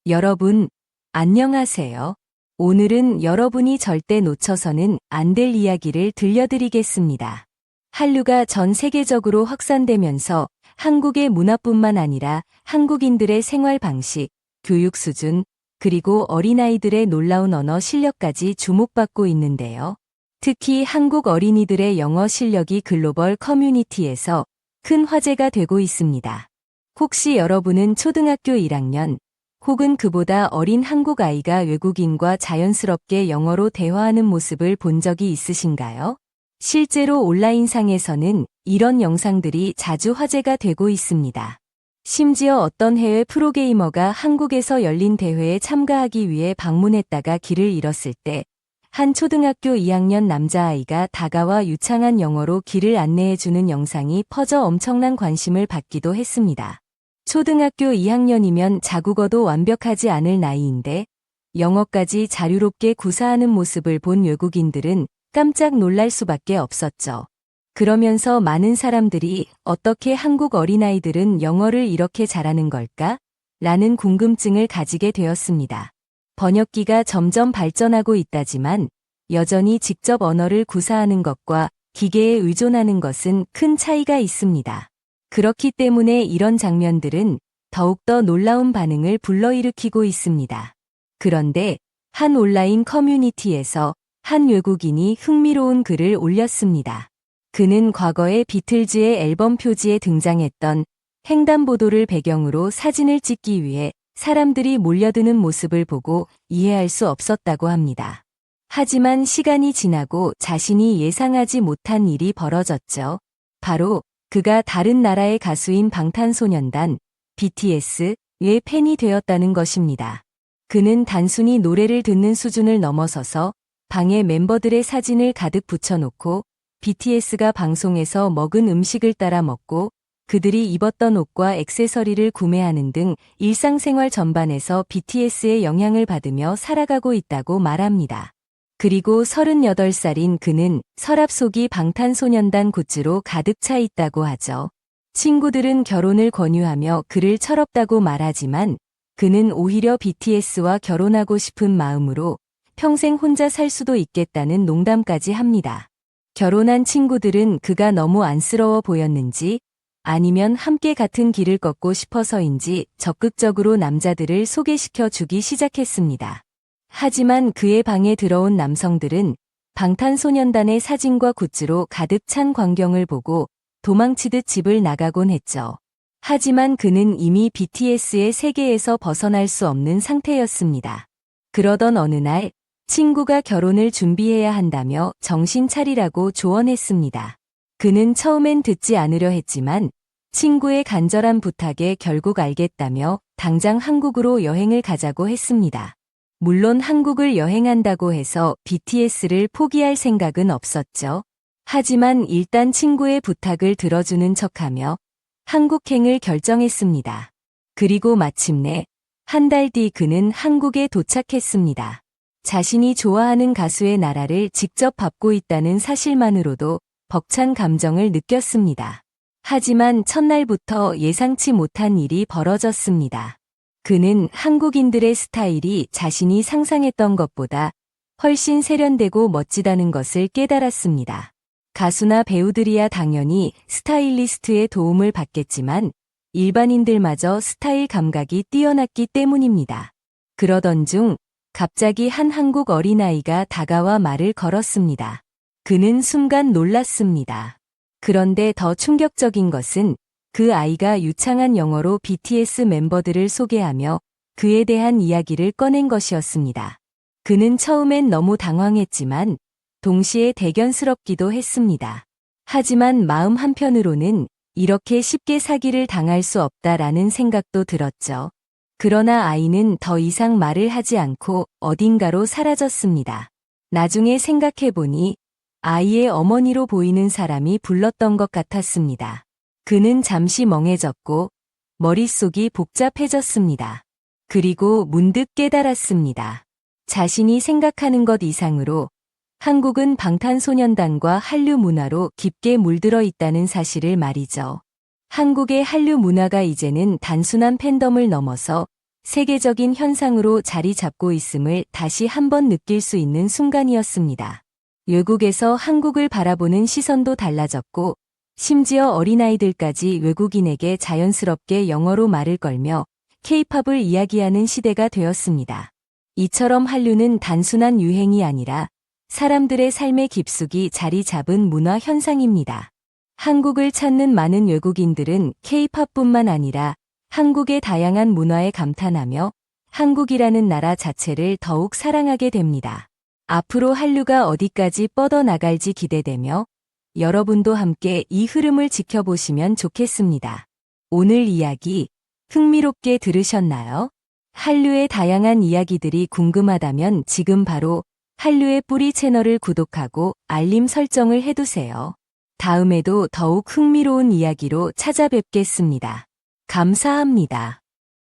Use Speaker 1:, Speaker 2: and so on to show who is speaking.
Speaker 1: 여러분, 안녕하세요. 오늘은 여러분이 절대 놓쳐서는 안 될 이야기를 들려드리겠습니다. 한류가 전 세계적으로 확산되면서 한국의 문화뿐만 아니라 한국인들의 생활 방식, 교육 수준, 그리고 어린아이들의 놀라운 언어 실력까지 주목받고 있는데요. 특히 한국 어린이들의 영어 실력이 글로벌 커뮤니티에서 큰 화제가 되고 있습니다. 혹시 여러분은 초등학교 1학년, 혹은 그보다 어린 한국 아이가 외국인과 자연스럽게 영어로 대화하는 모습을 본 적이 있으신가요? 실제로 온라인상에서는 이런 영상들이 자주 화제가 되고 있습니다. 심지어 어떤 해외 프로게이머가 한국에서 열린 대회에 참가하기 위해 방문했다가 길을 잃었을 때 한 초등학교 2학년 남자아이가 다가와 유창한 영어로 길을 안내해주는 영상이 퍼져 엄청난 관심을 받기도 했습니다. 초등학교 2학년이면 자국어도 완벽하지 않을 나이인데 영어까지 자유롭게 구사하는 모습을 본 외국인들은 깜짝 놀랄 수밖에 없었죠. 그러면서 많은 사람들이 어떻게 한국 어린아이들은 영어를 이렇게 잘하는 걸까? 라는 궁금증을 가지게 되었습니다. 번역기가 점점 발전하고 있다지만 여전히 직접 언어를 구사하는 것과 기계에 의존하는 것은 큰 차이가 있습니다. 그렇기 때문에 이런 장면들은 더욱더 놀라운 반응을 불러일으키고 있습니다. 그런데 한 온라인 커뮤니티에서 한 외국인이 흥미로운 글을 올렸습니다. 그는 과거에 비틀즈의 앨범 표지에 등장했던 횡단보도를 배경으로 사진을 찍기 위해 사람들이 몰려드는 모습을 보고 이해할 수 없었다고 합니다. 하지만 시간이 지나고 자신이 예상하지 못한 일이 벌어졌죠. 바로 그가 다른 나라의 가수인 방탄소년단 BTS의 팬이 되었다는 것입니다. 그는 단순히 노래를 듣는 수준을 넘어서서 방에 멤버들의 사진을 가득 붙여놓고 BTS가 방송에서 먹은 음식을 따라 먹고 그들이 입었던 옷과 액세서리를 구매하는 등 일상생활 전반에서 BTS의 영향을 받으며 살아가고 있다고 말합니다. 그리고 38살인 그는 서랍 속이 방탄소년단 굿즈로 가득 차 있다고 하죠. 친구들은 결혼을 권유하며 그를 철없다고 말하지만 그는 오히려 BTS와 결혼하고 싶은 마음으로 평생 혼자 살 수도 있겠다는 농담까지 합니다. 결혼한 친구들은 그가 너무 안쓰러워 보였는지 아니면 함께 같은 길을 걷고 싶어서인지 적극적으로 남자들을 소개시켜 주기 시작했습니다. 하지만 그의 방에 들어온 남성들은 방탄소년단의 사진과 굿즈로 가득 찬 광경을 보고 도망치듯 집을 나가곤 했죠. 하지만 그는 이미 BTS의 세계에서 벗어날 수 없는 상태였습니다. 그러던 어느 날 친구가 결혼을 준비해야 한다며 정신 차리라고 조언했습니다. 그는 처음엔 듣지 않으려 했지만 친구의 간절한 부탁에 결국 알겠다며 당장 한국으로 여행을 가자고 했습니다. 물론 한국을 여행한다고 해서 BTS를 포기할 생각은 없었죠. 하지만 일단 친구의 부탁을 들어주는 척하며 한국행을 결정했습니다. 그리고 마침내 한 달 뒤 그는 한국에 도착했습니다. 자신이 좋아하는 가수의 나라를 직접 밟고 있다는 사실만으로도 벅찬 감정을 느꼈습니다. 하지만 첫날부터 예상치 못한 일이 벌어졌습니다. 그는 한국인들의 스타일이 자신이 상상했던 것보다 훨씬 세련되고 멋지다는 것을 깨달았습니다. 가수나 배우들이야 당연히 스타일리스트의 도움을 받겠지만 일반인들마저 스타일 감각이 뛰어났기 때문입니다. 그러던 중 갑자기 한 한국 어린아이가 다가와 말을 걸었습니다. 그는 순간 놀랐습니다. 그런데 더 충격적인 것은 그 아이가 유창한 영어로 BTS 멤버들을 소개하며 그에 대한 이야기를 꺼낸 것이었습니다. 그는 처음엔 너무 당황했지만 동시에 대견스럽기도 했습니다. 하지만 마음 한편으로는 이렇게 쉽게 사기를 당할 수 없다라는 생각도 들었죠. 그러나 아이는 더 이상 말을 하지 않고 어딘가로 사라졌습니다. 나중에 생각해보니 아이의 어머니로 보이는 사람이 불렀던 것 같았습니다. 그는 잠시 멍해졌고 머릿속이 복잡해졌습니다. 그리고 문득 깨달았습니다. 자신이 생각하는 것 이상으로 한국은 방탄소년단과 한류 문화로 깊게 물들어 있다는 사실을 말이죠. 한국의 한류 문화가 이제는 단순한 팬덤을 넘어서 세계적인 현상으로 자리 잡고 있음을 다시 한번 느낄 수 있는 순간이었습니다. 외국에서 한국을 바라보는 시선도 달라졌고, 심지어 어린아이들까지 외국인에게 자연스럽게 영어로 말을 걸며 K-팝을 이야기하는 시대가 되었습니다. 이처럼 한류는 단순한 유행이 아니라 사람들의 삶의 깊숙이 자리 잡은 문화 현상입니다. 한국을 찾는 많은 외국인들은 K-팝뿐만 아니라 한국의 다양한 문화에 감탄하며 한국이라는 나라 자체를 더욱 사랑하게 됩니다. 앞으로 한류가 어디까지 뻗어나갈지 기대되며 여러분도 함께 이 흐름을 지켜보시면 좋겠습니다. 오늘 이야기 흥미롭게 들으셨나요? 한류의 다양한 이야기들이 궁금하다면 지금 바로 한류의 뿌리 채널을 구독하고 알림 설정을 해두세요. 다음에도 더욱 흥미로운 이야기로 찾아뵙겠습니다. 감사합니다.